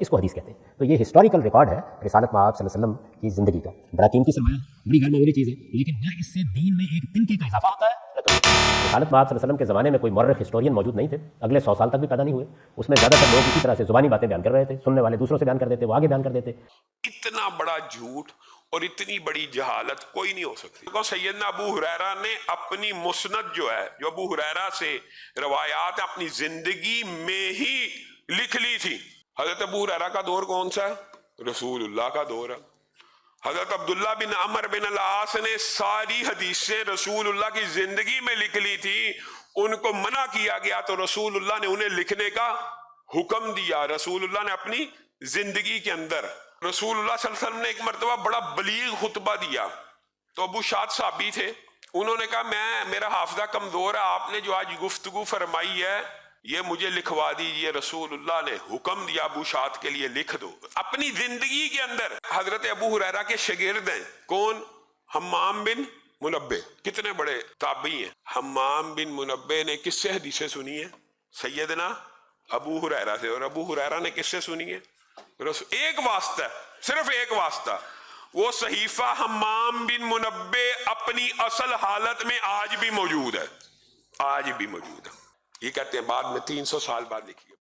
اس کو حدیث کہتے ہیں. تو یہ ہسٹوریکل ریکارڈ ہے رسالت میں آپ صلی اللہ علیہ وسلم کی زندگی کا. بڑا قیمتی سرمایہ، بڑی غیر معمولی چیز ہے، لیکن نہ اس سے دین میں ایک تنکے کا اضافہ ہوتا ہے. رسالت میں آپ صلی اللہ علیہ وسلم کے زمانے میں کوئی مورخ ہسٹورین موجود نہیں تھے، اگلے 100 سال تک بھی پیدا نہیں ہوئے. اس میں زیادہ تر لوگ اسی طرح سے زبانی باتیں بیان کر رہے تھے، سننے والے دوسروں سے بیان کر دیتے، وہ آگے بیان کر دیتے. اتنا بڑا جھوٹ اور اتنی بڑی جہالت کوئی نہیں ہو سکتی. سیدنا ابو ہریرہ نے اپنی مسند جو ہے، جو ابو ہریرہ سے روایات اپنی زندگی میں ہی لکھ لی تھی. حضرت ابو ہریرہ کا دور کون سا ہے؟ رسول اللہ کا دور ہے. حضرت عبداللہ بن عمر بن العاص نے ساری حدیثیں رسول اللہ کی زندگی میں لکھ لی تھی. ان کو منع کیا گیا تو رسول اللہ نے انہیں لکھنے کا حکم دیا. رسول اللہ نے اپنی زندگی کے اندر، رسول اللہ صلی اللہ علیہ وسلم نے ایک مرتبہ بڑا بلیغ خطبہ دیا تو ابو شاد صحابی تھے. انہوں نے کہا میرا حافظہ کمزور ہے، آپ نے جو آج گفتگو فرمائی ہے یہ مجھے لکھوا دیجئے. رسول اللہ نے حکم دیا ابو شاد کے لیے لکھ دو. اپنی زندگی کے اندر حضرت ابو ہریرہ کے شاگرد ہیں کون؟ حمام بن منبہ. کتنے بڑے تابعی ہیں. حمام بن منبہ نے کس سے حدیثیں سنی ہیں؟ سیدنا ابو ہریرہ سے. اور ابو ہریرہ نے کس سے سنی ہے؟ ایک واسطہ، صرف ایک واسطہ. وہ صحیفہ حمام بن منبہ اپنی اصل حالت میں آج بھی موجود ہے، آج بھی موجود ہے. یہ کہتے ہیں بعد میں 300 سال بعد لکھی.